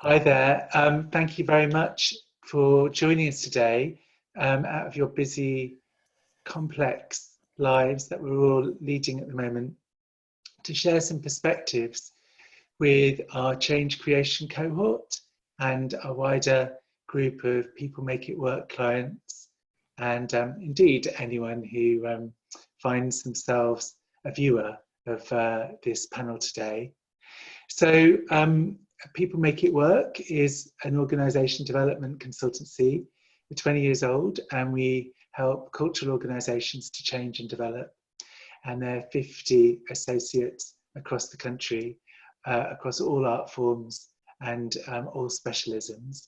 Hi there. Thank you very much for joining us today out of your busy, complex lives that we're all leading at the moment to share some perspectives with our change creation cohort and a wider group of People Make It Work clients and indeed anyone who finds themselves a viewer of this panel today. So People Make It Work is an organisation development consultancy. We're 20 years old and we help cultural organisations to change and develop. And there are 50 associates across the country, across all art forms and all specialisms.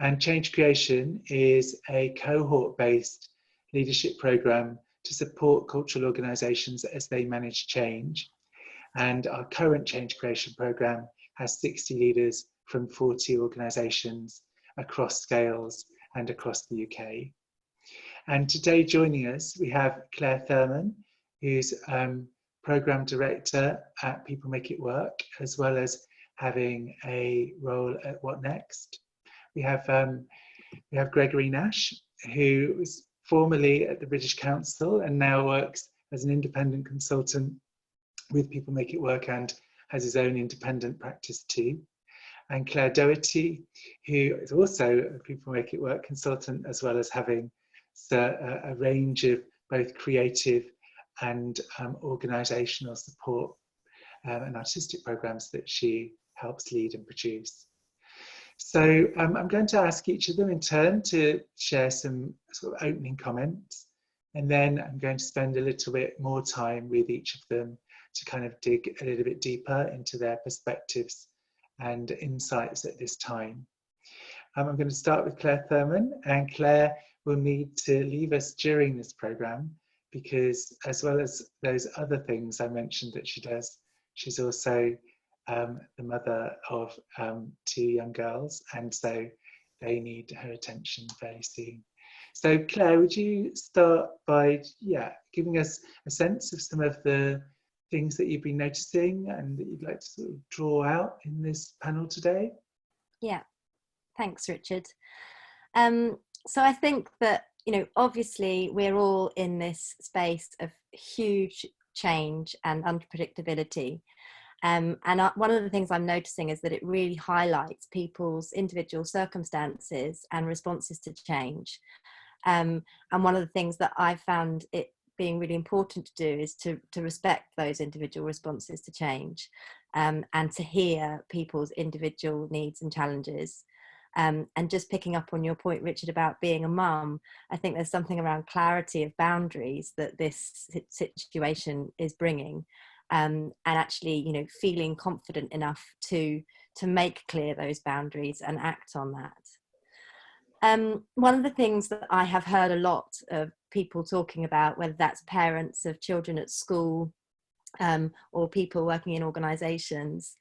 And Change Creation is a cohort-based leadership programme to support cultural organisations as they manage change. And our current Change Creation programme has 60 leaders from 40 organisations across scales and across the UK. And today joining us, we have Claire Thurman, who's programme director at People Make It Work, as well as having a role at What Next. We have Gregory Nash, who was formerly at the British Council and now works as an independent consultant with People Make It Work and has his own independent practice too. And Claire Doherty, who is also a People Make It Work consultant, as well as having a range of both creative and organisational support and artistic programmes that she helps lead and produce. So I'm going to ask each of them in turn to share some sort of opening comments, and then I'm going to spend a little bit more time with each of them to kind of dig a little bit deeper into their perspectives and insights at this time. I'm going to start with Claire Thurman, and Claire will need to leave us during this programme because, as well as those other things I mentioned that she does, she's also the mother of 2 young girls, and so they need her attention very soon. So Claire, would you start by giving us a sense of some of the things that you've been noticing and that you'd like to sort of draw out in this panel today? Yeah, thanks, Richard. So I think that, obviously we're all in this space of huge change and unpredictability. And one of the things I'm noticing is that it really highlights people's individual circumstances and responses to change. And one of the things that I found it being really important to do is to respect those individual responses to change, and to hear people's individual needs and challenges. And just picking up on your point, Richard, about being a mum, I think there's something around clarity of boundaries that this situation is bringing, and actually, feeling confident enough to make clear those boundaries and act on that. One of the things that I have heard a lot of people talking about, whether that's parents of children at school or people working in organisations,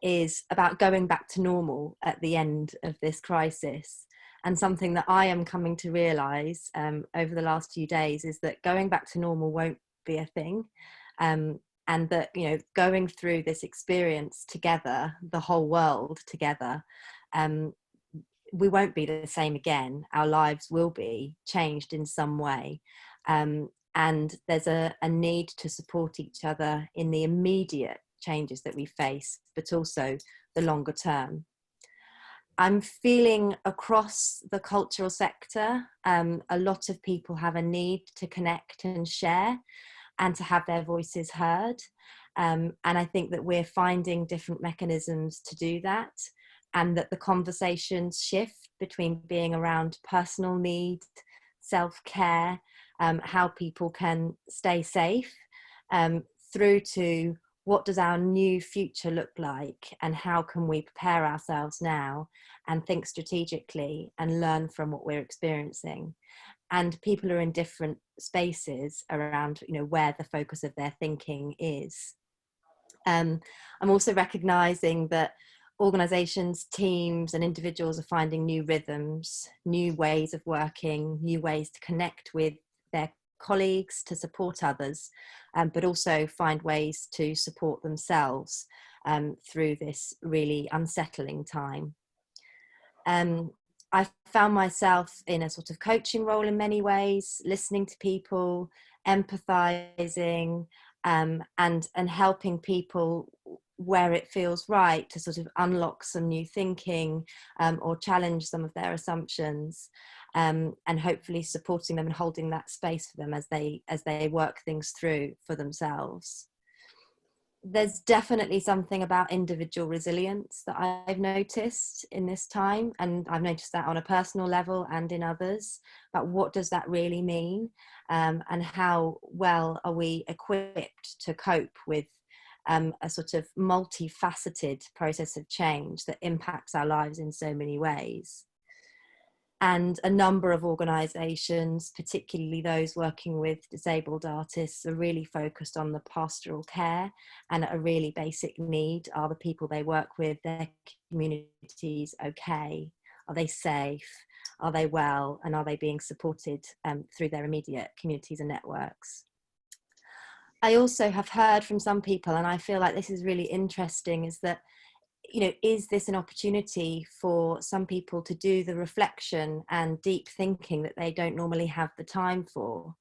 is about going back to normal at the end of this crisis. And something that I am coming to realise over the last few days is that going back to normal won't be a thing. And that, going through this experience together, the whole world together, we won't be the same again. Our lives will be changed in some way. And there's a need to support each other in the immediate changes that we face, but also the longer term. I'm feeling across the cultural sector, a lot of people have a need to connect and share and to have their voices heard. And I think that we're finding different mechanisms to do that, and that the conversations shift between being around personal need, self-care, how people can stay safe, through to what does our new future look like and how can we prepare ourselves now and think strategically and learn from what we're experiencing. And people are in different spaces around, where the focus of their thinking is. I'm also recognising that organisations, teams and individuals are finding new rhythms, new ways of working, new ways to connect with their colleagues, to support others, but also find ways to support themselves. through this really unsettling time. I found myself in a sort of coaching role in many ways, listening to people, empathizing, and helping people where it feels right to sort of unlock some new thinking, or challenge some of their assumptions, and hopefully supporting them and holding that space for them as they work things through for themselves. There's definitely something about individual resilience that I've noticed in this time, and I've noticed that on a personal level and in others, about what does that really mean, and how well are we equipped to cope with a sort of multifaceted process of change that impacts our lives in so many ways. And a number of organisations, particularly those working with disabled artists, are really focused on the pastoral care, and a really basic need: are the people they work with, their communities, okay? Are they safe? Are they well? And are they being supported through their immediate communities and networks? I also have heard from some people, and I feel like this is really interesting, is that, you know, is this an opportunity for some people to do the reflection and deep thinking that they don't normally have the time for?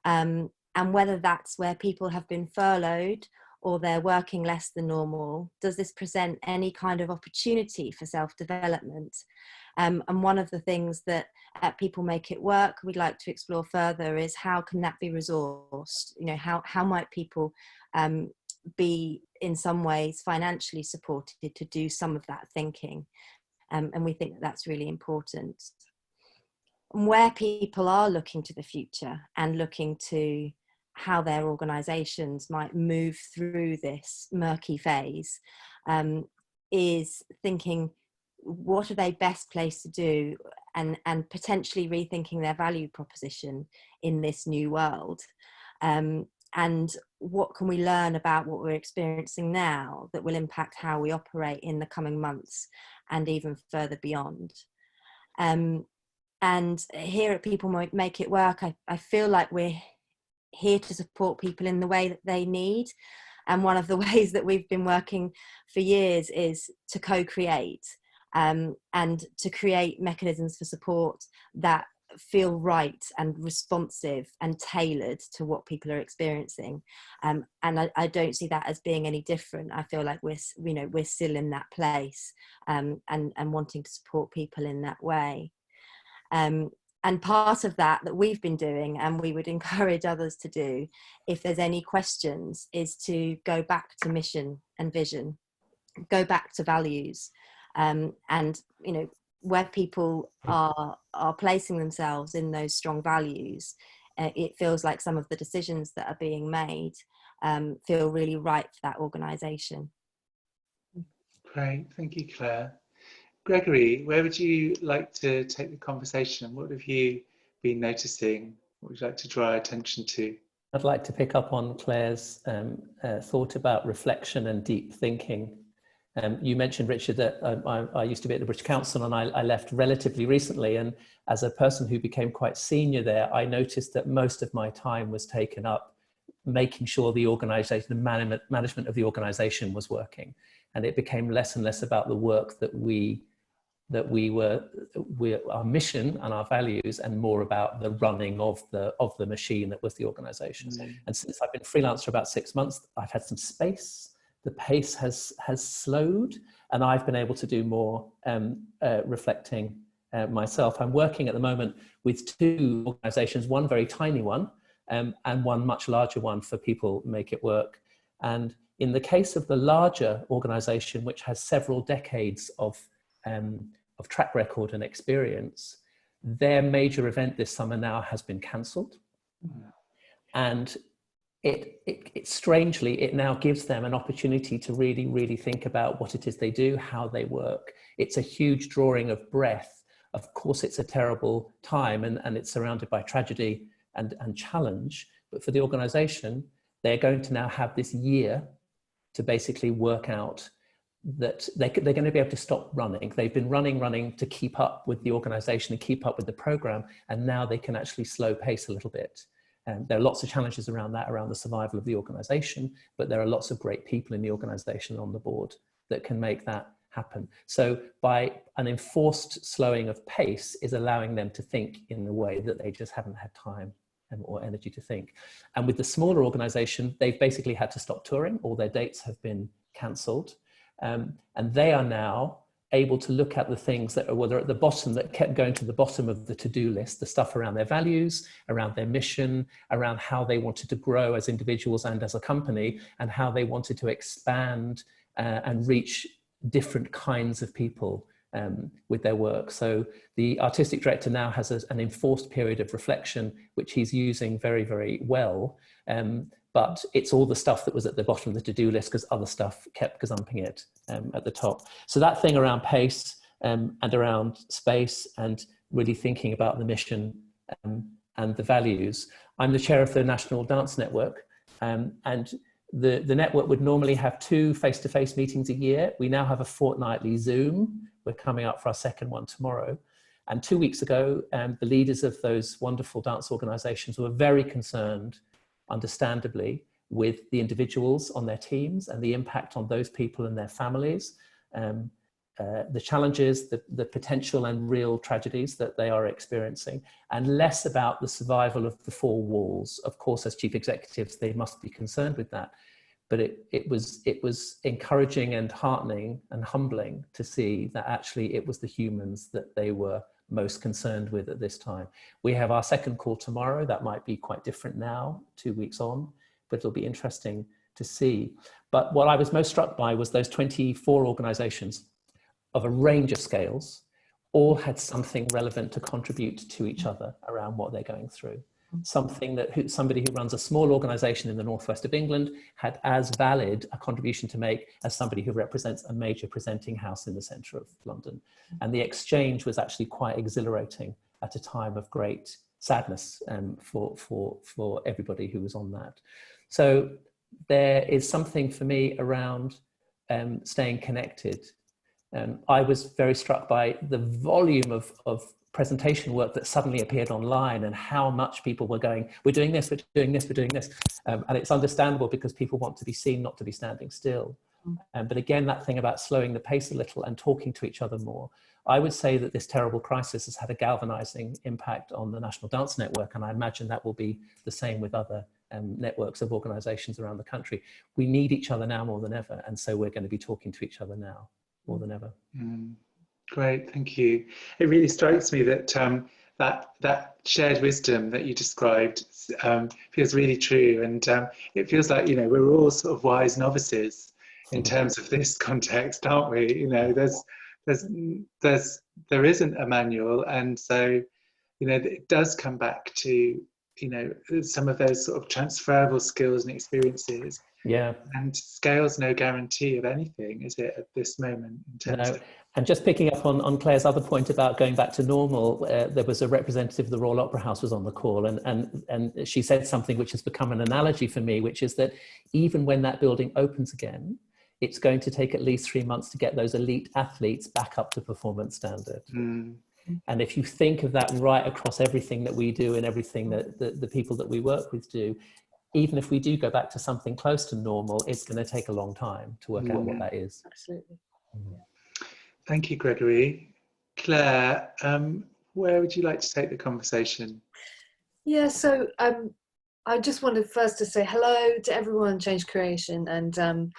And whether that's where people have been furloughed or they're working less than normal, does this present any kind of opportunity for self-development? And one of the things that at People Make It Work we'd like to explore further is how can that be resourced? You know, how might people be in some ways financially supported to do some of that thinking, and we think that that's really important. And where people are looking to the future and looking to how their organisations might move through this murky phase, is thinking, what are they best placed to do, and potentially rethinking their value proposition in this new world. And what can we learn about what we're experiencing now that will impact how we operate in the coming months and even further beyond? And here at People Make It Work, I feel like we're here to support people in the way that they need. And one of the ways that we've been working for years is to co-create, and to create mechanisms for support that feel right and responsive and tailored to what people are experiencing. And I don't see that as being any different. I feel like we're still in that place, and wanting to support people in that way. And part of that we've been doing, and we would encourage others to do, if there's any questions, is to go back to mission and vision, go back to values, and you know, where people are placing themselves in those strong values, it feels like some of the decisions that are being made feel really right for that organisation. Great, thank you, Claire. Gregory, where would you like to take the conversation? What have you been noticing? What would you like to draw our attention to? I'd like to pick up on Claire's thought about reflection and deep thinking. You mentioned, Richard, that I used to be at the British Council, and I left relatively recently. And as a person who became quite senior there, I noticed that most of my time was taken up making sure the organisation, the management of the organisation was working. And it became less and less about the work that our mission and our values, and more about the running of the machine that was the organisation. And since I've been freelance for about 6 months, I've had some space. The pace has slowed, and I've been able to do more reflecting myself. I'm working at the moment with 2 organisations, one very tiny one, and one much larger one for People Make It Work. And in the case of the larger organisation, which has several decades of track record and experience, their major event this summer now has been cancelled. And it strangely, it now gives them an opportunity to really, really think about what it is they do, how they work. It's a huge drawing of breath. Of course, it's a terrible time, and it's surrounded by tragedy and challenge. But for the organisation, they're going to now have this year to basically work out that they're going to be able to stop running. They've been running to keep up with the organisation and keep up with the programme, and now they can actually slow pace a little bit. There are lots of challenges around that, around the survival of the organization, but there are lots of great people in the organization on the board that can make that happen. So by an enforced slowing of pace is allowing them to think in a way that they just haven't had time or energy to think. And with the smaller organization, they've basically had to stop touring. All their dates have been cancelled. And they are now able to look at the things that were at the bottom, that kept going to the bottom of the to-do list, the stuff around their values, around their mission, around how they wanted to grow as individuals and as a company, and how they wanted to expand and reach different kinds of people with their work. So the artistic director now has an enforced period of reflection, which he's using very, very well. But it's all the stuff that was at the bottom of the to-do list because other stuff kept gazumping it at the top. So that thing around pace and around space and really thinking about the mission and the values. I'm the chair of the National Dance Network, and the network would normally have 2 face-to-face meetings a year. We now have a fortnightly Zoom. We're coming up for our second one tomorrow. And 2 weeks ago, the leaders of those wonderful dance organizations were very concerned, understandably, with the individuals on their teams and the impact on those people and their families, the challenges, the potential and real tragedies that they are experiencing, and less about the survival of the 4 walls. Of course, as chief executives, they must be concerned with that. But it was encouraging and heartening and humbling to see that actually it was the humans that they were most concerned with at this time. We have our second call tomorrow. That might be quite different now, 2 weeks on, but it'll be interesting to see. But what I was most struck by was those 24 organizations of a range of scales all had something relevant to contribute to each other around what they're going through. Something that somebody who runs a small organization in the northwest of England had as valid a contribution to make as somebody who represents a major presenting house in the center of London. And the exchange was actually quite exhilarating at a time of great sadness for everybody who was on that. So there is something for me around staying connected. I was very struck by the volume of presentation work that suddenly appeared online and how much people were going, we're doing this, we're doing this, we're doing this. And it's understandable because people want to be seen, not to be standing still. But again, that thing about slowing the pace a little and talking to each other more. I would say that this terrible crisis has had a galvanizing impact on the National Dance Network. And I imagine that will be the same with other networks of organizations around the country. We need each other now more than ever. And so we're going to be talking to each other now more than ever. Great, thank you. It really strikes me that that shared wisdom that you described feels really true, and it feels like, you know, we're all sort of wise novices in terms of this context, aren't we? You know, there isn't a manual, and so, you know, it does come back to, you know, some of those sort of transferable skills and experiences. Yeah. And scale's no guarantee of anything, is it, at this moment? In terms of... And just picking up on Claire's other point about going back to normal, there was a representative of the Royal Opera House was on the call, and she said something which has become an analogy for me, which is that even when that building opens again, it's going to take at least 3 months to get those elite athletes back up to performance standard. And if you think of that right across everything that we do and everything that the people that we work with do, even if we do go back to something close to normal, it's going to take a long time to work out what that is. Absolutely. Thank you, Gregory. Claire, where would you like to take the conversation? Yeah, so I just wanted first to say hello to everyone in Change Creation, and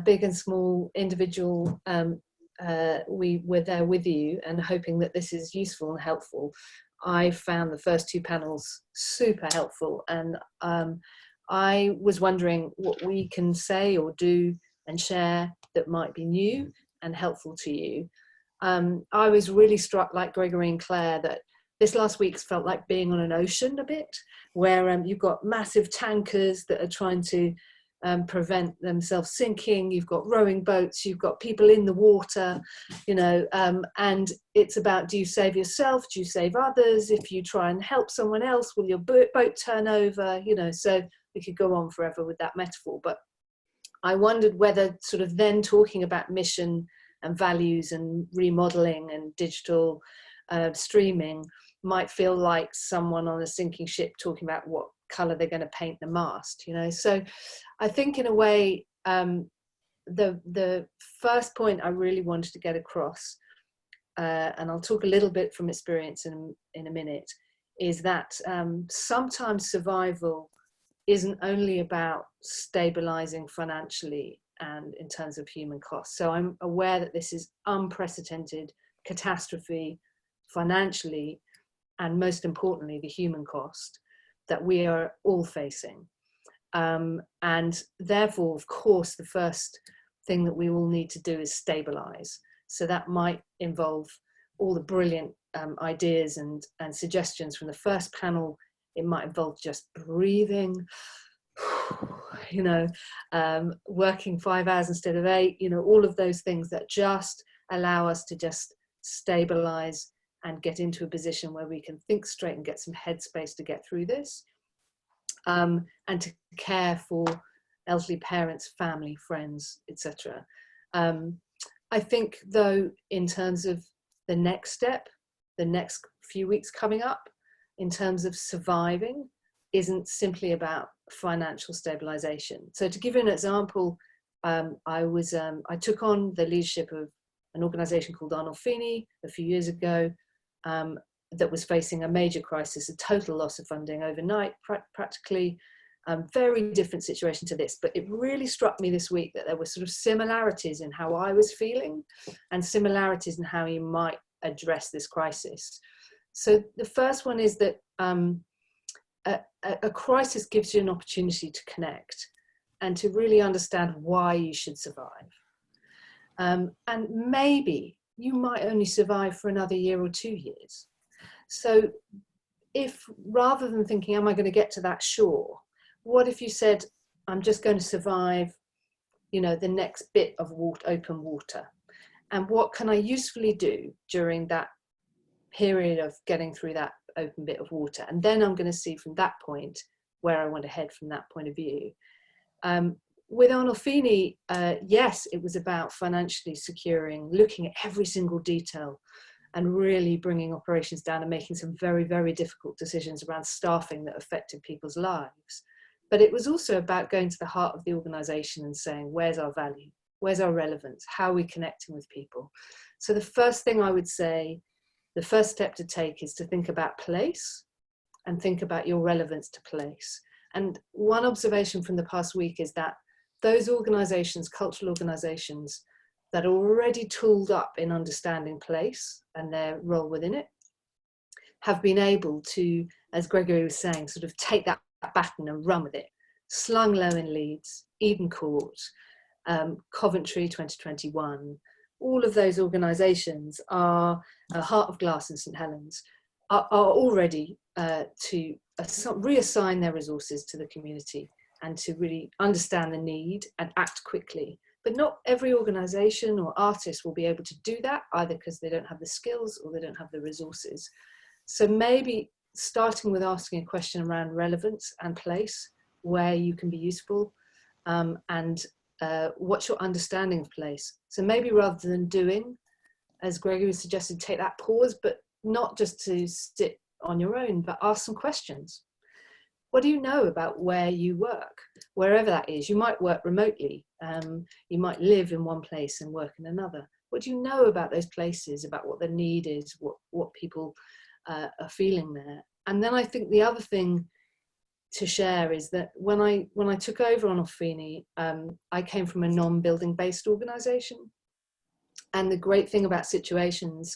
big and small individual, we were there with you and hoping that this is useful and helpful. I found the first 2 panels super helpful, and I was wondering what we can say or do and share that might be new and helpful to you. I was really struck, like Gregory and Claire, that this last week's felt like being on an ocean a bit, where you've got massive tankers that are trying to prevent themselves sinking, you've got rowing boats, you've got people in the water, you know, and it's about, do you save yourself, do you save others? If you try and help someone else, will your boat turn over? You know, so we could go on forever with that metaphor, but I wondered whether sort of then talking about mission and values and remodeling and digital streaming, might feel like someone on a sinking ship talking about what colour they're going to paint the mast, you know. So I think in a way, the first point I really wanted to get across, and I'll talk a little bit from experience in a minute, is that sometimes survival isn't only about stabilizing financially and in terms of human costs. So I'm aware that this is unprecedented catastrophe financially, and most importantly, the human cost that we are all facing. And therefore, of course, the first thing that we will need to do is stabilize. So that might involve all the brilliant ideas and suggestions from the first panel. It might involve just breathing, you know, working 5 hours instead of 8, you know, all of those things that just allow us to just stabilize and get into a position where we can think straight and get some headspace to get through this, and to care for elderly parents, family, friends, etc. I think, though, in terms of the next step, the next few weeks coming up, in terms of surviving, isn't simply about financial stabilization. So to give you an example, I took on the leadership of an organization called Arnolfini a few years ago, that was facing a major crisis, a total loss of funding overnight, practically. Very different situation to this, but it really struck me this week that there were sort of similarities in how I was feeling and similarities in how you might address this crisis. So the first one is that a crisis gives you an opportunity to connect and to really understand why you should survive. And maybe you might only survive for another year or 2 years. So if, rather than thinking, am I going to get to that shore? What if you said, I'm just going to survive, you know, the next bit of open water? And what can I usefully do during that period of getting through that open bit of water? And then I'm going to see from that point where I want to head from that point of view. With Arnolfini, yes, it was about financially securing, looking at every single detail and really bringing operations down and making some very, very difficult decisions around staffing that affected people's lives. But it was also about going to the heart of the organization and saying, where's our value? Where's our relevance? How are we connecting with people? So the first thing I would say, the first step to take is to think about place and think about your relevance to place. And one observation from the past week is that those organizations, cultural organizations that are already tooled up in understanding place and their role within it, have been able to, as Gregory was saying, sort of take that baton and run with it. Slung Low in Leeds, Eden Court, Coventry 2021, all of those organisations are, Heart of Glass and St Helens, are all ready to reassign their resources to the community and to really understand the need and act quickly. But not every organisation or artist will be able to do that, either because they don't have the skills or they don't have the resources. So maybe starting with asking a question around relevance and place, where you can be useful, and what's your understanding of place. So maybe rather than doing, as Gregory suggested, take that pause, but not just to sit on your own, but ask some questions. What do you know about where you work, wherever that is? You might work remotely. You might live in one place and work in another. What do you know about those places, about what the need is, what people are feeling there? And then I think the other thing to share is that when I took over on Arnolfini, I came from a non-building based organisation. And the great thing about Situations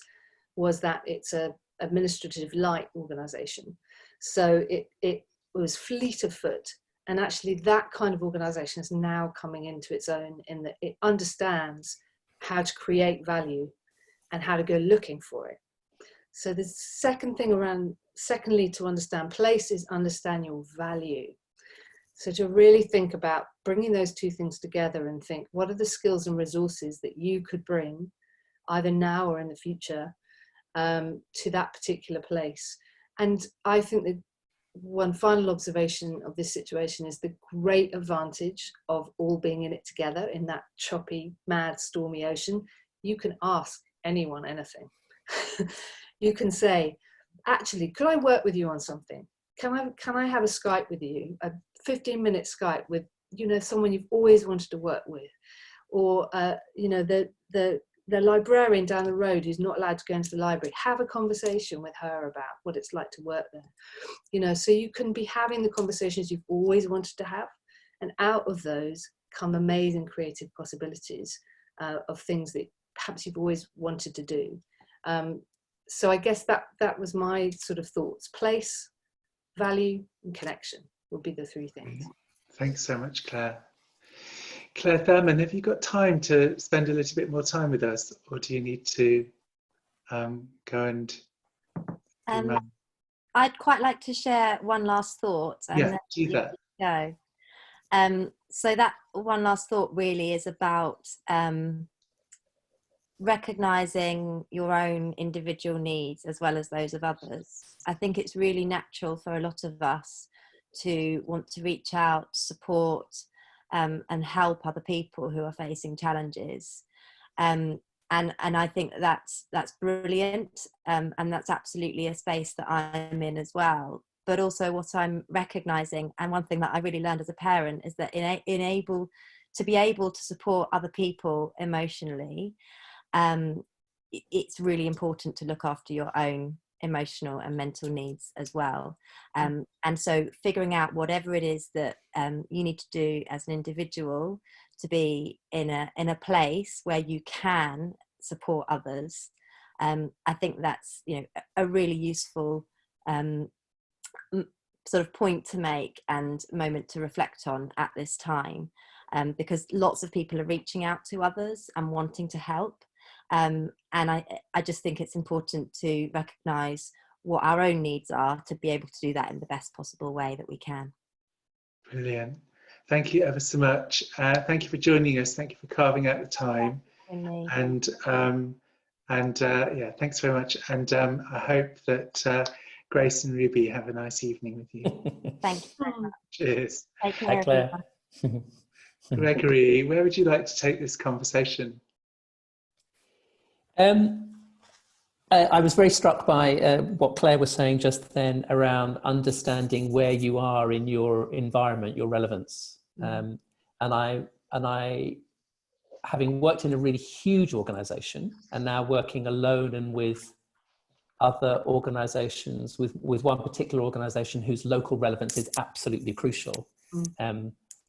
was that it's a administrative light organisation. So it was fleet of foot. And actually that kind of organisation is now coming into its own in that it understands how to create value and how to go looking for it. So the second thing around, secondly, to understand place is understand your value. So to really think about bringing those two things together and think, what are the skills and resources that you could bring either now or in the future to that particular place? And I think that one final observation of this situation is the great advantage of all being in it together in that choppy, mad, stormy ocean. You can ask anyone anything. You can say, actually, could I work with you on something? Can I have a Skype with you, a 15-minute Skype with, you know, someone you've always wanted to work with? Or, you know, the librarian down the road who's not allowed to go into the library, have a conversation with her about what it's like to work there. You know, so you can be having the conversations you've always wanted to have, and out of those come amazing creative possibilities of things that perhaps you've always wanted to do. So I guess that was my sort of thoughts. Place, value, and connection would be the three things. Thanks so much, Claire. Claire Thurman, have you got time to spend a little bit more time with us, or do you need to go and I'd quite like to share one last thought. Yeah, do that. Go. So that one last thought really is about recognizing your own individual needs as well as those of others. I think it's really natural for a lot of us to want to reach out, support, and help other people who are facing challenges. And I think that's brilliant, and that's absolutely a space that I'm in as well. But also what I'm recognizing, and one thing that I really learned as a parent, is that to be able to support other people emotionally, it's really important to look after your own emotional and mental needs as well. And so figuring out whatever it is that you need to do as an individual to be in a place where you can support others, I think that's, you know, a really useful sort of point to make and moment to reflect on at this time, because lots of people are reaching out to others and wanting to help. And I just think it's important to recognise what our own needs are to be able to do that in the best possible way that we can. Brilliant. Thank you ever so much. Thank you for joining us. Thank you for carving out the time. And yeah, thanks very much. And I hope that Grace and Ruby have a nice evening with you. Thank you very much. Cheers. Take care, Hi, Claire. Gregory, where would you like to take this conversation? I was very struck by what Claire was saying just then around understanding where you are in your environment, your relevance. And I, having worked in a really huge organisation and now working alone and with other organisations, with one particular organisation whose local relevance is absolutely crucial,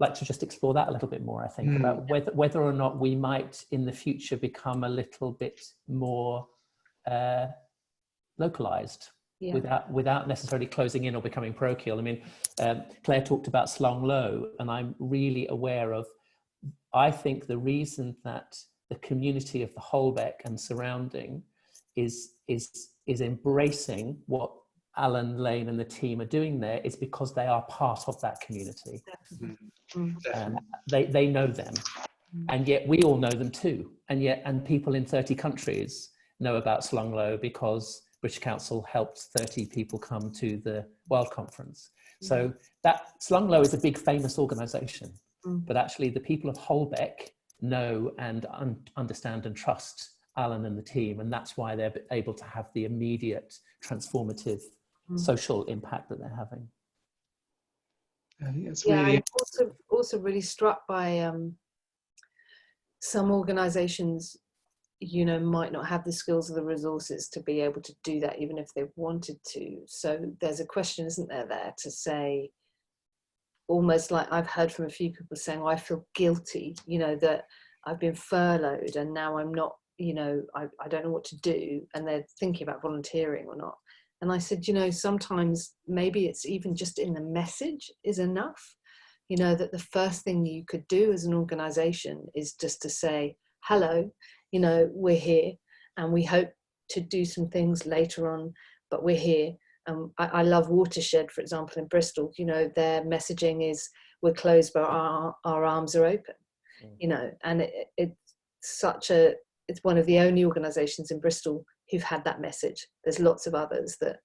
like to just explore that a little bit more, I think, about whether or not we might in the future become a little bit more localized, without necessarily closing in or becoming parochial. I mean, Claire talked about Slong Low, and I'm really aware of, I think the reason that the community of the Holbeck and surrounding is embracing what Alan Lane and the team are doing there is because they are part of that community. They know them, and yet we all know them too, and people in 30 countries know about Slong Low because British Council helped 30 people come to the World Conference. So that Slong Low is a big famous organisation, but actually the people of Holbeck know and understand and trust Alan and the team, and that's why they're able to have the immediate transformative social impact that they're having. I think that's really I'm also really struck by some organisations, you know, might not have the skills or the resources to be able to do that, even if they wanted to. So there's a question, isn't there, to say, almost like I've heard from a few people saying, oh, I feel guilty, you know, that I've been furloughed and now I'm not, you know, I don't know what to do, and they're thinking about volunteering or not. And I said, you know, sometimes maybe it's even just in the message is enough, you know, that the first thing you could do as an organisation is just to say, hello, you know, we're here and we hope to do some things later on, but we're here. I love Watershed, for example, in Bristol, you know, their messaging is we're closed, but our arms are open, you know, and it's one of the only organisations in Bristol who've had that message. There's lots of others that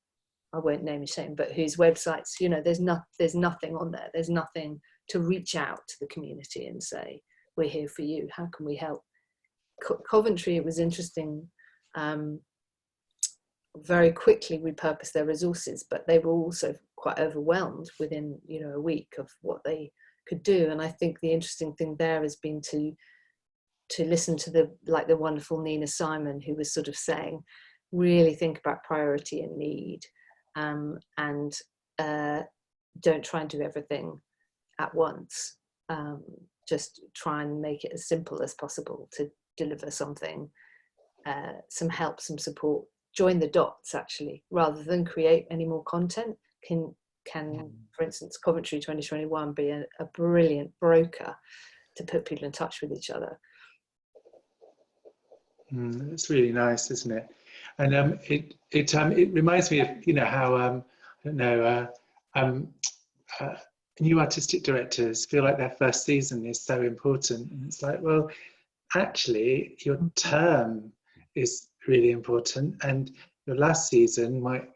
I won't name and shame, but whose websites, you know, there's nothing on there. There's nothing to reach out to the community and say, we're here for you. How can we help? Coventry, it was interesting. very quickly repurposed their resources, but they were also quite overwhelmed within, you know, a week of what they could do. And I think the interesting thing there has been to listen to the wonderful Nina Simon, who was sort of saying, really think about priority and need, and don't try and do everything at once. Just try and make it as simple as possible to deliver something, some help, some support. Join the dots, actually, rather than create any more content. Can for instance, Coventry 2021 be a brilliant broker to put people in touch with each other? It's really nice, isn't it? And it reminds me of, you know, how I don't know, new artistic directors feel like their first season is so important, and it's like, well, actually, your term is really important, and your last season might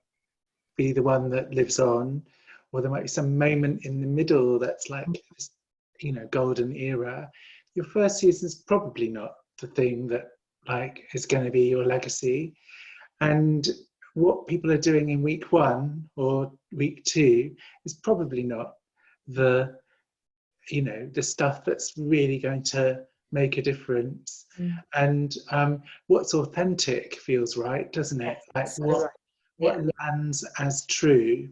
be the one that lives on, or there might be some moment in the middle that's like this, you know, golden era. Your first season's probably not the thing that like is going to be your legacy, and what people are doing in week 1 or week 2 is probably not the, you know, the stuff that's really going to make a difference. And what's authentic feels right, doesn't it? Like what lands as true,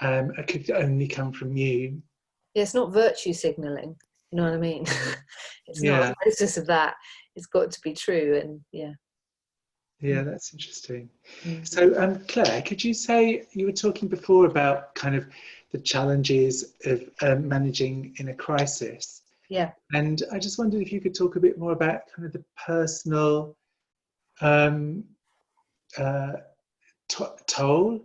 it could only come from you. Yeah, it's not virtue signaling, you know what I mean? It's not a process of that. It's got to be true. And yeah, that's interesting. So Claire, could you say, you were talking before about kind of the challenges of managing in a crisis, and I just wondered if you could talk a bit more about kind of the personal toll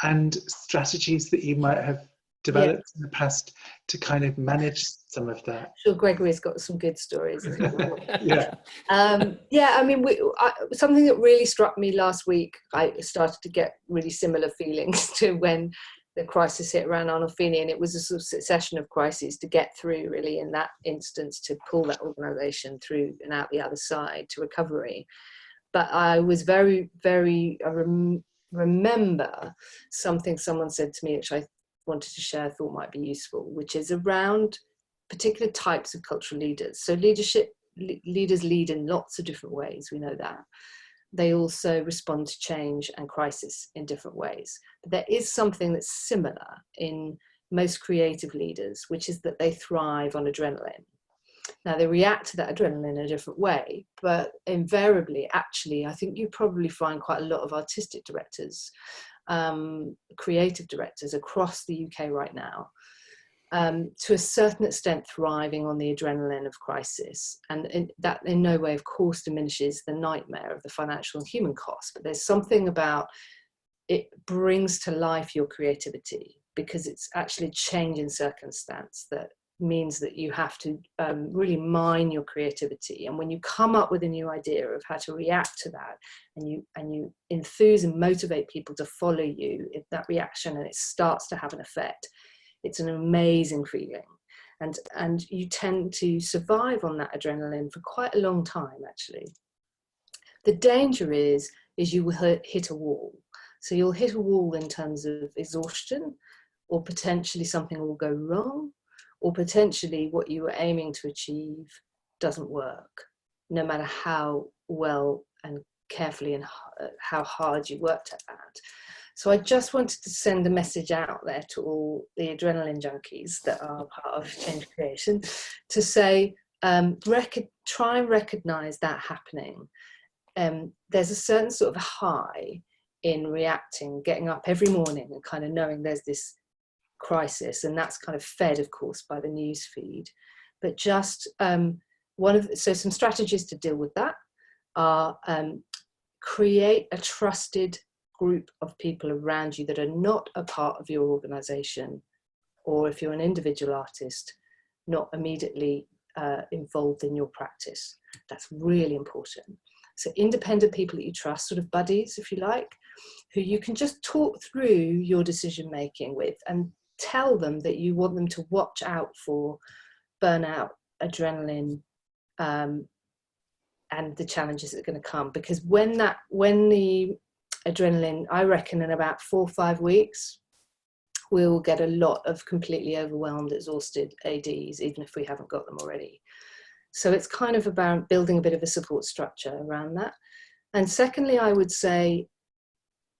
and strategies that you might have developed in the past to kind of manage some of that. Sure, Gregory's got some good stories. I mean, something that really struck me last week, I started to get really similar feelings to when the crisis hit around Arnolfini, and it was a sort of succession of crises to get through, really, in that instance, to pull that organisation through and out the other side to recovery. But I was very, very, remember something someone said to me, which I wanted to share, thought might be useful, which is around particular types of cultural leaders. So leaders lead in lots of different ways, we know that. They also respond to change and crisis in different ways. But there is something that's similar in most creative leaders, which is that they thrive on adrenaline. Now, they react to that adrenaline in a different way, but invariably, actually, I think you probably find quite a lot of artistic directors, creative directors across the UK right now, to a certain extent thriving on the adrenaline of crisis. And that in no way, of course, diminishes the nightmare of the financial and human cost, but there's something about it brings to life your creativity, because it's actually a change in circumstance that means that you have to really mine your creativity. And when you come up with a new idea of how to react to that, and you enthuse and motivate people to follow you in that reaction, and it starts to have an effect, it's an amazing feeling. And you tend to survive on that adrenaline for quite a long time, actually. The danger is you will hit a wall. So you'll hit a wall in terms of exhaustion, or potentially something will go wrong, or potentially what you were aiming to achieve doesn't work, no matter how well and carefully and how hard you worked at that. So I just wanted to send a message out there to all the adrenaline junkies that are part of change creation, to say, try and recognize that happening. There's a certain sort of high in reacting, getting up every morning and kind of knowing there's this crisis, and that's kind of fed, of course, by the news feed. But just so some strategies to deal with that are create a trusted group of people around you that are not a part of your organization, or if you're an individual artist, not immediately involved in your practice. That's really important. So independent people that you trust, sort of buddies, if you like, who you can just talk through your decision making with, and tell them that you want them to watch out for burnout, adrenaline, and the challenges that are going to come. Because when the adrenaline, I reckon in about 4 or 5 weeks, we'll get a lot of completely overwhelmed, exhausted ADs, even if we haven't got them already. So it's kind of about building a bit of a support structure around that. And secondly, I would say,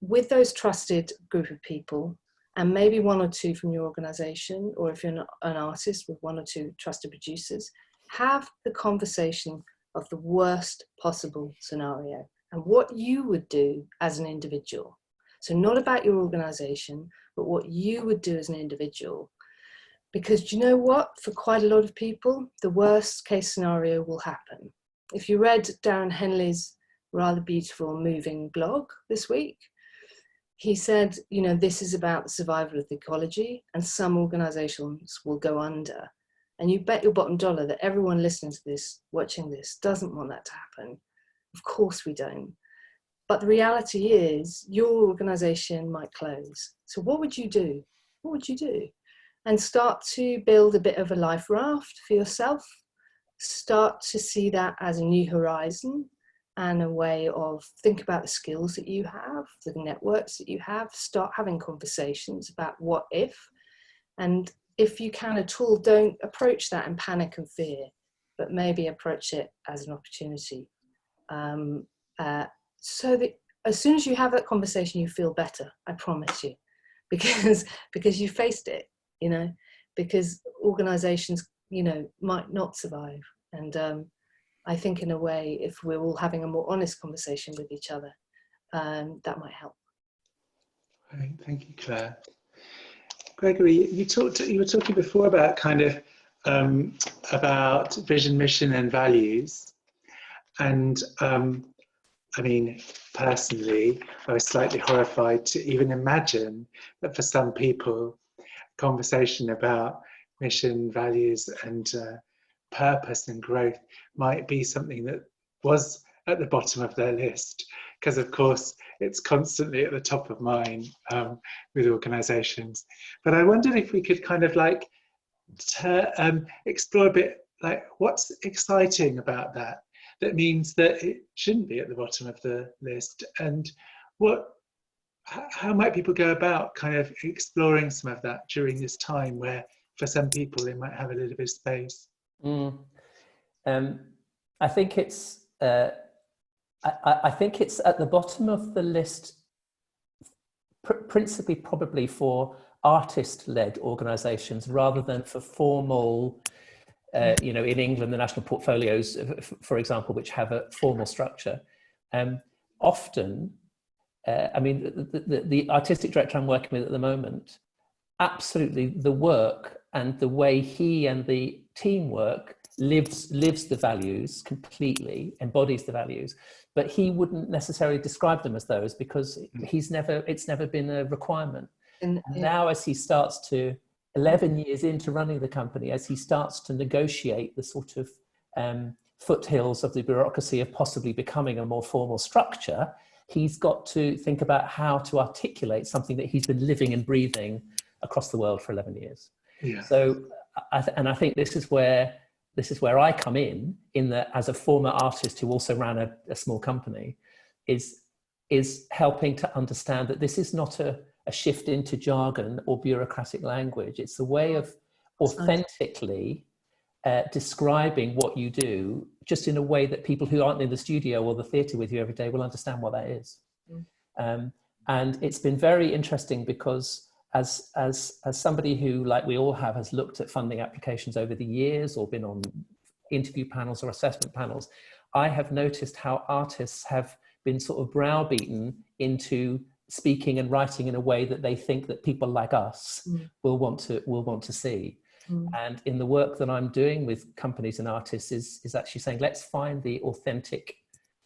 with those trusted group of people, and maybe 1 or 2 from your organization, or if you're not an artist, with 1 or 2 trusted producers, have the conversation of the worst possible scenario and what you would do as an individual. So not about your organization, but what you would do as an individual. Because do you know what? For quite a lot of people, the worst case scenario will happen. If you read Darren Henley's rather beautiful, moving blog this week, he said, you know, this is about the survival of the ecology, and some organizations will go under. And you bet your bottom dollar that everyone listening to this, watching this, doesn't want that to happen. Of course we don't. But the reality is your organization might close. So what would you do? What would you do? And start to build a bit of a life raft for yourself. Start to see that as a new horizon and a way of think about the skills that you have, the networks that you have. Start having conversations about what if. And if you can at all, don't approach that in panic and fear, but maybe approach it as an opportunity. So that as soon as you have that conversation, you feel better, I promise you, because you faced it, you know, because organizations, you know, might not survive. And I think in a way, if we're all having a more honest conversation with each other, that might help. Right, thank you, Claire. Gregory, you were talking before about kind of about vision, mission, and values, and I mean, personally, I was slightly horrified to even imagine that for some people, conversation about mission, values, and purpose and growth might be something that was at the bottom of their list, because of course it's constantly at the top of mind with organizations. But I wondered if we could kind of like explore a bit like what's exciting about that means that it shouldn't be at the bottom of the list, and how might people go about kind of exploring some of that during this time where for some people they might have a little bit of space. I think it's I think it's at the bottom of the list, principally probably for artist-led organisations rather than for formal, you know, in England, the national portfolios, for example, which have a formal structure. Often, I mean, the artistic director I'm working with at the moment, absolutely the work and the way he and the team work lives the values completely, embodies the values, but he wouldn't necessarily describe them as those because it's never been a requirement. And now as he starts to, 11 years into running the company, as he starts to negotiate the sort of foothills of the bureaucracy of possibly becoming a more formal structure, he's got to think about how to articulate something that he's been living and breathing across the world for 11 years. Yeah. So, I think this is where I come in that as a former artist who also ran a small company, is helping to understand that this is not a shift into jargon or bureaucratic language. It's a way of authentically describing what you do, just in a way that people who aren't in the studio or the theatre with you every day will understand what that is. And it's been very interesting because as somebody who, like we all have, has looked at funding applications over the years or been on interview panels or assessment panels, I have noticed how artists have been sort of browbeaten into speaking and writing in a way that they think that people like us will want to see. And in the work that I'm doing with companies and artists is actually saying, let's find the authentic,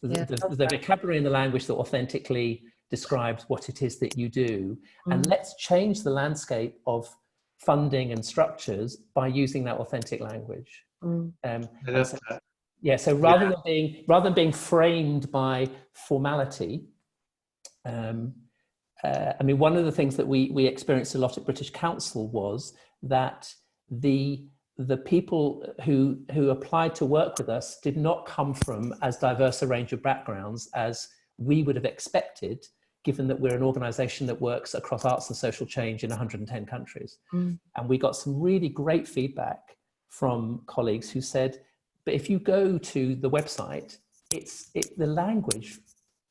the vocabulary and the language that authentically describes what it is that you do. And let's change the landscape of funding and structures by using that authentic language. I love that. Yeah, so rather than being framed by formality, I mean, one of the things that we experienced a lot at British Council was that the people who applied to work with us did not come from as diverse a range of backgrounds as we would have expected given that we're an organisation that works across arts and social change in 110 countries. And we got some really great feedback from colleagues who said, but if you go to the website, the language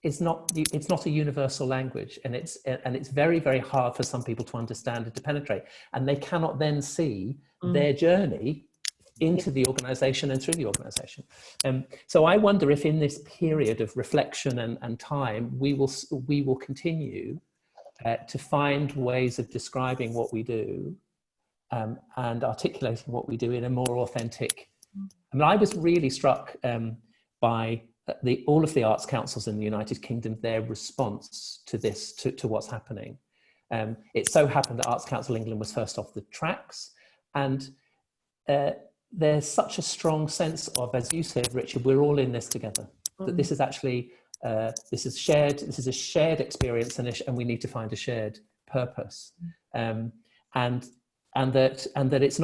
is not, it's not a universal language, and it's very, very hard for some people to understand and to penetrate, and they cannot then see their journey into the organisation and through the organisation. So I wonder if in this period of reflection and time, we will continue to find ways of describing what we do and articulating what we do in a more authentic. I mean, I was really struck by all of the arts councils in the United Kingdom, their response to this, to what's happening. It so happened that Arts Council England was first off the tracks, and there's such a strong sense of, as you said, Richard, we're all in this together. That this is actually this is a shared experience, and we need to find a shared purpose, and that it's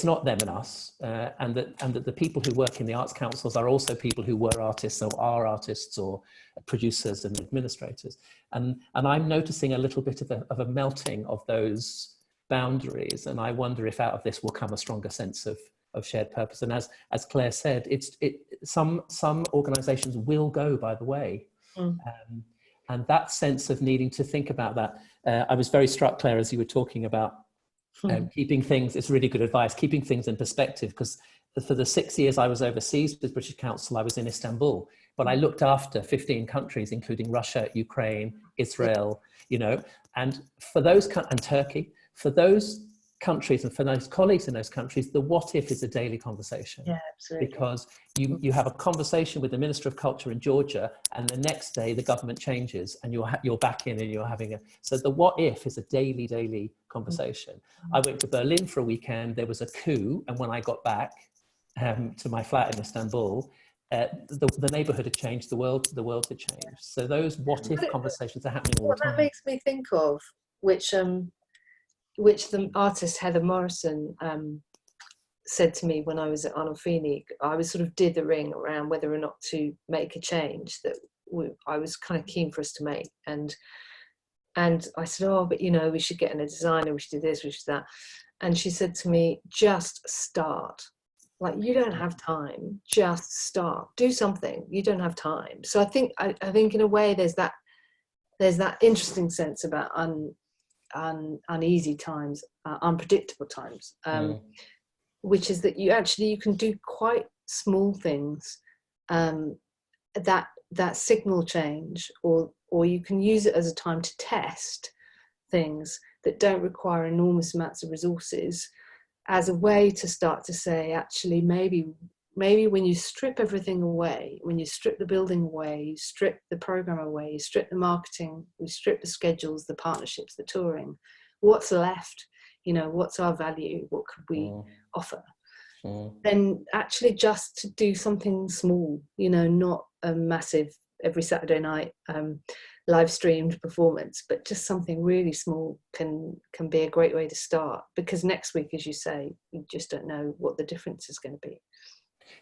not them and us, and that the people who work in the arts councils are also people who were artists or are artists or producers and administrators, and I'm noticing a little bit of a melting of those boundaries, and I wonder if out of this will come a stronger sense of shared purpose. And as Claire said, some organisations will go by the way, and that sense of needing to think about that. I was very struck, Claire, as you were talking about keeping things. It's really good advice, keeping things in perspective, because for the 6 years I was overseas with British Council, I was in Istanbul, but I looked after 15 countries, including Russia, Ukraine, Israel, and for those, and Turkey, for those countries and for those colleagues in those countries, the what if is a daily conversation. Yeah, absolutely. Because you have a conversation with the Minister of Culture in Georgia, and the next day the government changes, and you're back in and you're having so the what if is a daily conversation. I went to Berlin for a weekend, there was a coup, and when I got back to my flat in Istanbul, the neighbourhood had changed, the world had changed. So those what if conversations are happening all the time. What that makes me think of, which the artist Heather Morrison said to me when I was at Arnolfini. I was sort of dithering around whether or not to make a change that I was kind of keen for us to make, and I said, oh, but we should get in a designer, we should do this, we should do that. And she said to me, just start. Like, you don't have time, just start, do something, you don't have time. So I think in a way there's that interesting sense about uneasy times, unpredictable times, which is that you can do quite small things that signal change, or you can use it as a time to test things that don't require enormous amounts of resources, as a way to start to say, actually, maybe when you strip everything away, when you strip the building away, you strip the program away, you strip the marketing, you strip the schedules, the partnerships, the touring, what's left? What's our value? What could we offer? Then actually just to do something small, not a massive every Saturday night live streamed performance, but just something really small can be a great way to start, because next week, as you say, you just don't know what the difference is going to be.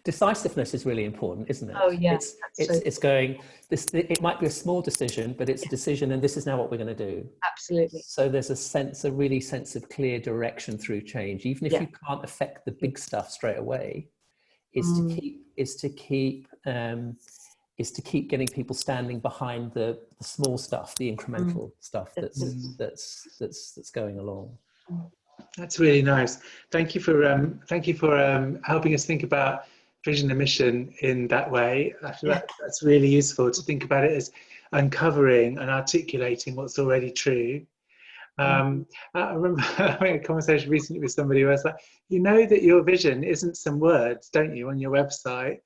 Decisiveness is really important, isn't it? Oh yeah, it's going this. It might be a small decision, but it's a decision, and this is now what we're going to do. Absolutely. So there's a really sense of clear direction through change, even if you can't affect the big stuff straight away. Is to keep getting people standing behind the small stuff, the incremental stuff that's going along. That's really nice. Thank you for helping us think about vision and mission in that way. I feel that's really useful to think about it as uncovering and articulating what's already true. I remember having a conversation recently with somebody who was like, that your vision isn't some words, don't you, on your website?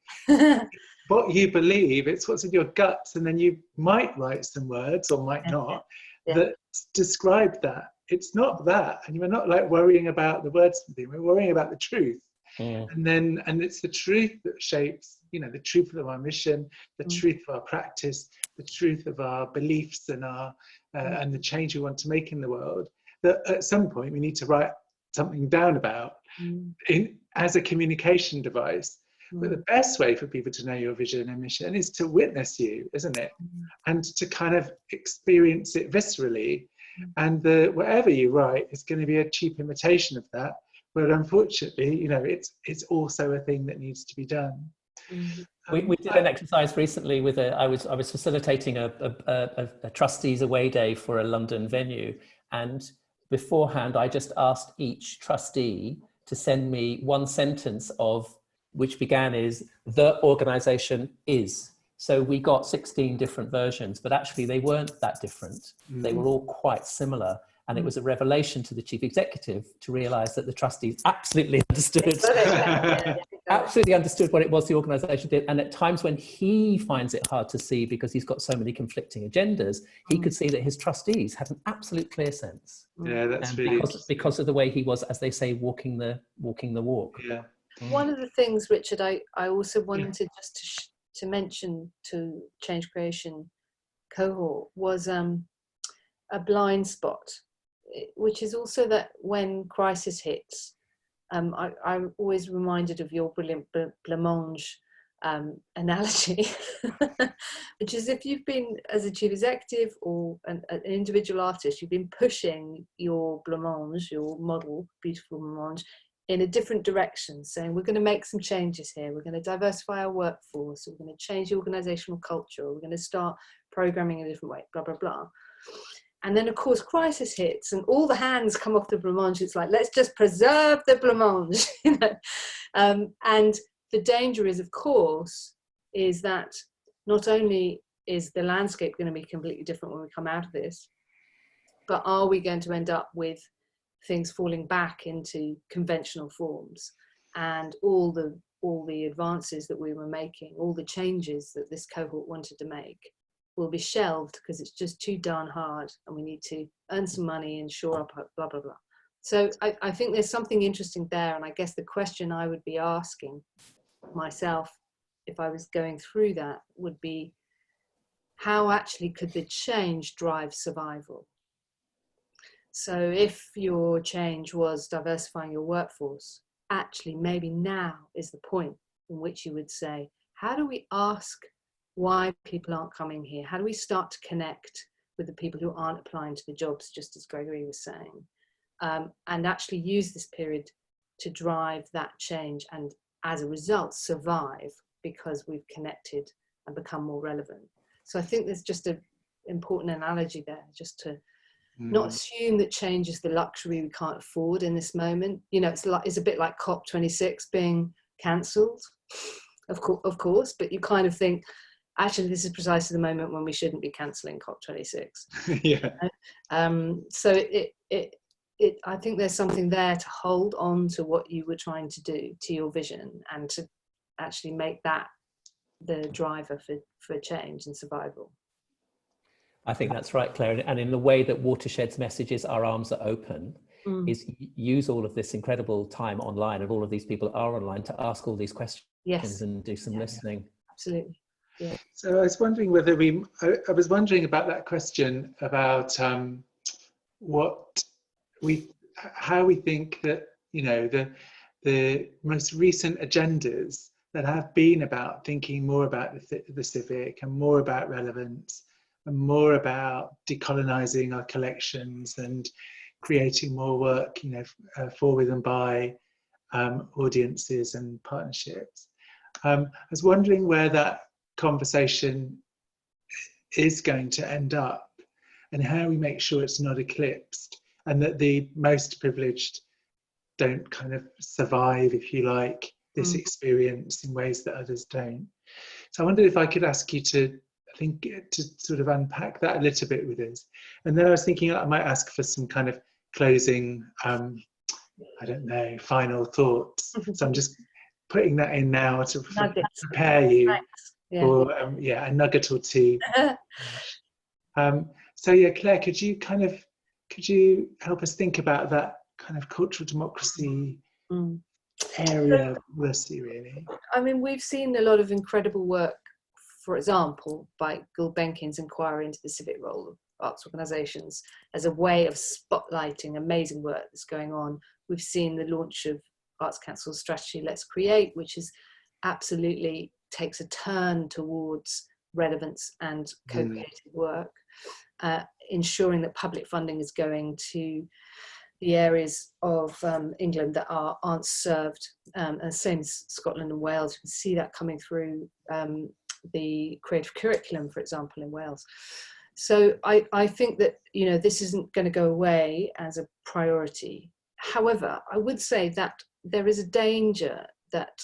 What you believe, it's what's in your guts, and then you might write some words or might not that describe that. It's not that, and we're not like worrying about the words, we're worrying about the truth. And it's the truth that shapes, the truth of our mission, the truth of our practice, the truth of our beliefs and our and the change we want to make in the world, that at some point we need to write something down about as a communication device. But the best way for people to know your vision and mission is to witness you, isn't it? And to kind of experience it viscerally. And whatever you write is going to be a cheap imitation of that. But unfortunately, you know, it's also a thing that needs to be done. We did an exercise recently with I was facilitating a trustees away day for a London venue, and beforehand I just asked each trustee to send me one sentence which began is "the organisation is." So we got 16 different versions, but actually they weren't that different. They were all quite similar. And it was a revelation to the chief executive to realise that the trustees absolutely understood what it was the organisation did. And at times when he finds it hard to see because he's got so many conflicting agendas, he could see that his trustees had an absolute clear sense. Yeah, that's really because of the way he was, as they say, walking the walk. Yeah. One of the things, Richard, I also wanted just to mention to Change Creation cohort was a blind spot, which is also that when crisis hits, I'm always reminded of your brilliant blancmange analogy, which is if you've been, as a chief executive or an individual artist, you've been pushing your blancmange, your model, beautiful blancmange, in a different direction, saying we're going to make some changes here, we're going to diversify our workforce, we're going to change the organizational culture, we're going to start programming in a different way, blah, blah, blah. And then, of course, crisis hits and all the hands come off the blancmange. It's like, let's just preserve the blancmange. You know? And the danger is, of course, is that not only is the landscape going to be completely different when we come out of this, but are we going to end up with things falling back into conventional forms, and all the advances that we were making, all the changes that this cohort wanted to make, will be shelved because it's just too darn hard and we need to earn some money and shore up, blah, blah, blah. So I think there's something interesting there. And I guess the question I would be asking myself if I was going through that would be, how actually could the change drive survival? So if your change was diversifying your workforce, actually maybe now is the point in which you would say, how do we ask why people aren't coming here? How do we start to connect with the people who aren't applying to the jobs, just as Gregory was saying, and actually use this period to drive that change, and as a result survive because we've connected and become more relevant. So I think there's just an important analogy there, just to not assume that change is the luxury we can't afford in this moment. You know, it's a bit like COP26 being cancelled, of course, but you kind of think, actually, this is precisely the moment when we shouldn't be cancelling COP26. Yeah. So I think there's something there to hold on to what you were trying to do, to your vision, and to actually make that the driver for change and survival. I think that's right, Claire. And in the way that Watershed's message is our arms are open, is use all of this incredible time online, and all of these people are online, to ask all these questions and do some listening. Yeah. Absolutely. Yeah. So I was wondering whether I was wondering about that question about how we think that, you know, the most recent agendas that have been about thinking more about the civic and more about relevance and more about decolonizing our collections and creating more work, you know, for, with and by audiences and partnerships. I was wondering where that conversation is going to end up, and how we make sure it's not eclipsed, and that the most privileged don't kind of survive, if you like, this experience in ways that others don't. So I wondered if I could ask you to sort of unpack that a little bit with us. And then I was thinking I might ask for some kind of closing, I don't know, final thoughts. So I'm just putting that in now to prepare you for a nugget or two. So yeah, Claire, could you help us think about that kind of cultural democracy area of policy, really? I mean, we've seen a lot of incredible work, for example, by Gulbenkian's inquiry into the civic role of arts organisations as a way of spotlighting amazing work that's going on. We've seen the launch of Arts Council's strategy Let's Create, which is absolutely takes a turn towards relevance and co-creative work, ensuring that public funding is going to the areas of England that aren't served, and the same as Scotland and Wales. You can see that coming through the creative curriculum, for example, in Wales. So I think that, you know, this isn't going to go away as a priority. However, I would say that there is a danger that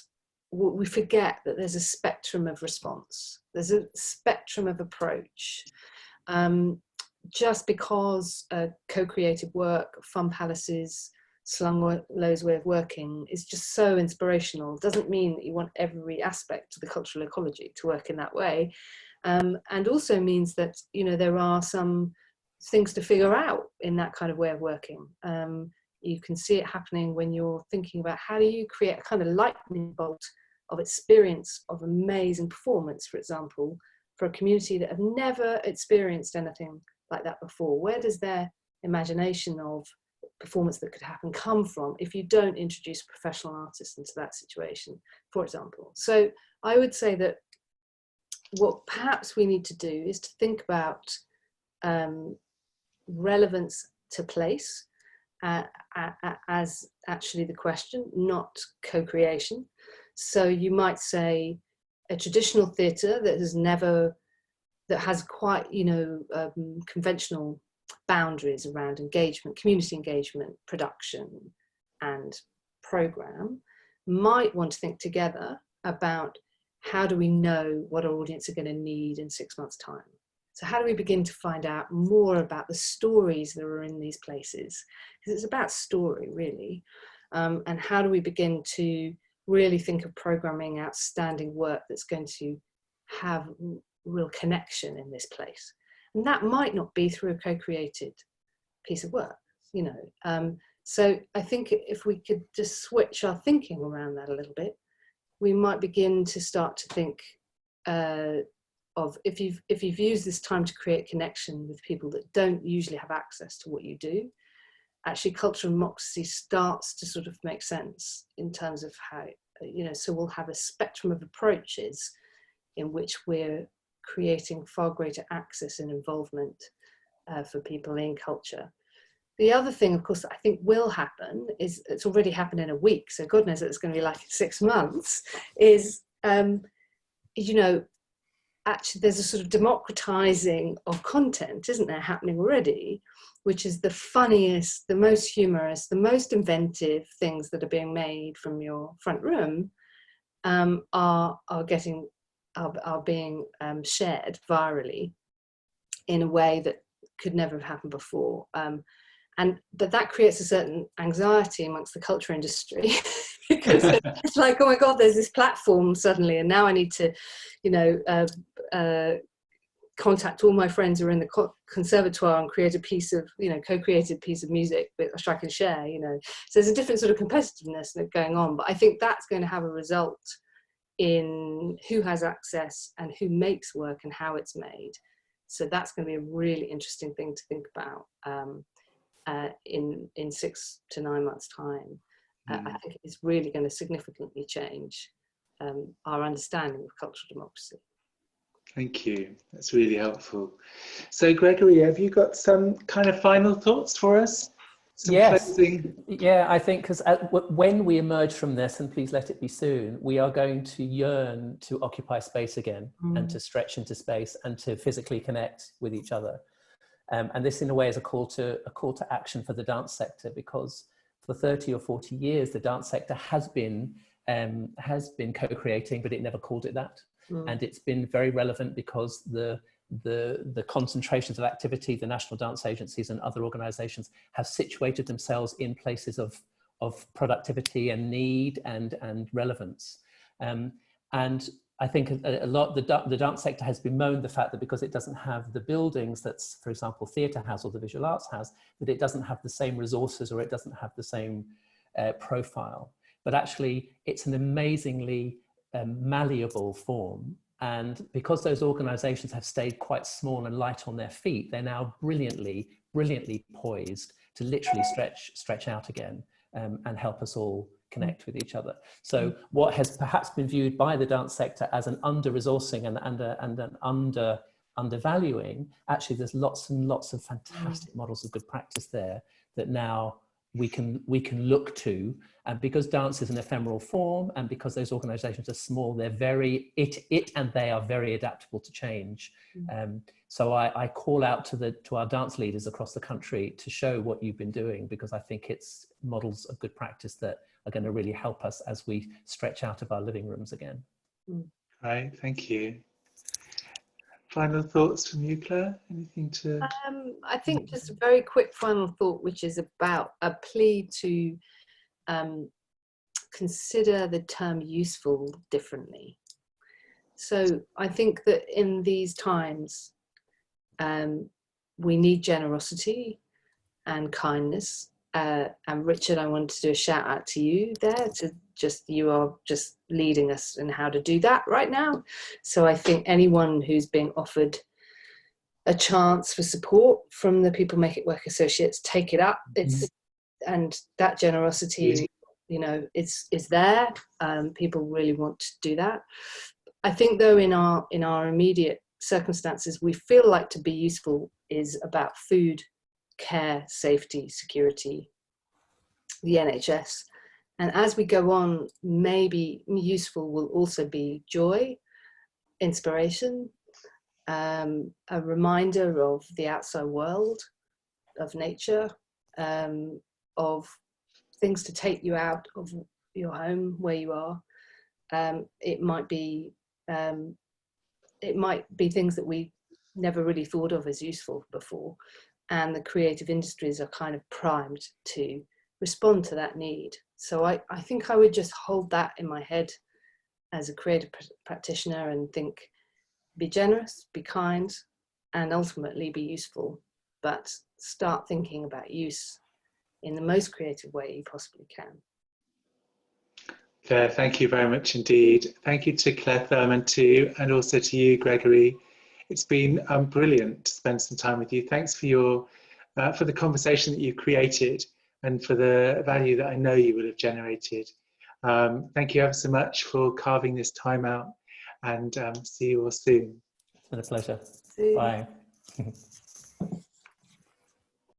we forget that there's a spectrum of response. There's a spectrum of approach. Just because co-creative work, fun palaces, Slumlow's way of working is just so inspirational doesn't mean that you want every aspect of the cultural ecology to work in that way. And also means that, you know, there are some things to figure out in that kind of way of working. You can see it happening when you're thinking about how do you create a kind of lightning bolt of experience of amazing performance, for example, for a community that have never experienced anything like that before. Where does their imagination of performance that could happen come from if you don't introduce professional artists into that situation, for example? So I would say that what perhaps we need to do is to think about relevance to place as actually the question, not co-creation. So you might say a traditional theatre that has quite, you know, conventional boundaries around engagement, community engagement, production and programme, might want to think together about how do we know what our audience are going to need in 6 months' time. So how do we begin to find out more about the stories that are in these places? Because it's about story, really. And how do we begin to really think of programming outstanding work that's going to have real connection in this place? And that might not be through a co-created piece of work, you know. So I think if we could just switch our thinking around that a little bit, we might begin to start to think of if you've used this time to create connection with people that don't usually have access to what you do, actually cultural democracy starts to sort of make sense in terms of how, you know, so we'll have a spectrum of approaches in which we're creating far greater access and involvement for people in culture. The other thing, of course, that I think will happen is, it's already happened in a week, so God knows it's going to be like 6 months, is, you know, actually there's a sort of democratizing of content, isn't there, happening already, which is the funniest, the most humorous, the most inventive things that are being made from your front room are being shared virally in a way that could never have happened before. But that creates a certain anxiety amongst the culture industry because it's like, oh my God, there's this platform suddenly, and now I need to, you know, contact all my friends who are in the conservatoire and create a piece of, you know, co-created piece of music which I can share, you know. So there's a different sort of competitiveness going on, but I think that's going to have a result in who has access and who makes work and how it's made. So that's going to be a really interesting thing to think about in 6 to 9 months' time. I think it's really going to significantly change our understanding of cultural democracy. Thank you. That's really helpful. So, Gregory, have you got some kind of final thoughts for us? Yes. Closing? Yeah, I think because when we emerge from this, and please let it be soon, we are going to yearn to occupy space again and to stretch into space and to physically connect with each other. And this, in a way, is a call to action for the dance sector, because for 30 or 40 years, the dance sector has been co-creating, but it never called it that. And it's been very relevant because the concentrations of activity, the national dance agencies and other organisations have situated themselves in places of productivity and need and relevance. And I think a lot, the dance sector has bemoaned the fact that because it doesn't have the buildings that, for example, theatre has or the visual arts has, that it doesn't have the same resources or it doesn't have the same profile. But actually, it's an amazingly malleable form. And because those organisations have stayed quite small and light on their feet, they're now brilliantly poised to literally stretch out again and help us all connect with each other. So what has perhaps been viewed by the dance sector as an under-resourcing and an undervaluing, actually there's lots and lots of fantastic models of good practice there that now we can look to. And because dance is an ephemeral form, and because those organizations are small, they're very and they are very adaptable to change. So I call out to our dance leaders across the country to show what you've been doing, because I think it's models of good practice that are going to really help us as we stretch out of our living rooms again. Right, thank you. Final thoughts from you, Claire? Anything to... I think just a very quick final thought, which is about a plea to consider the term useful differently. So I think that in these times, we need generosity and kindness. And Richard, I wanted to do a shout out to you there, you are just leading us in how to do that right now. So I think anyone who's being offered a chance for support from the People Make It Work Associates, take it up. And that generosity, is there. People really want to do that. I think though in our immediate circumstances, we feel like to be useful is about food, care, safety, security, the NHS. And as we go on, maybe useful will also be joy, inspiration, a reminder of the outside world, of nature, of things to take you out of your home where you are. It might be things that we never really thought of as useful before, and the creative industries are kind of primed to respond to that need. So I think I would just hold that in my head as a creative practitioner and think, be generous, be kind, and ultimately be useful, but start thinking about use in the most creative way you possibly can. Claire, thank you very much indeed. Thank you to Claire Thurman too, and also to you, Gregory. It's been brilliant to spend some time with you. Thanks for the conversation that you created and for the value that I know you will have generated. Thank you ever so much for carving this time out, and see you all soon. It's been a pleasure. See you. Bye.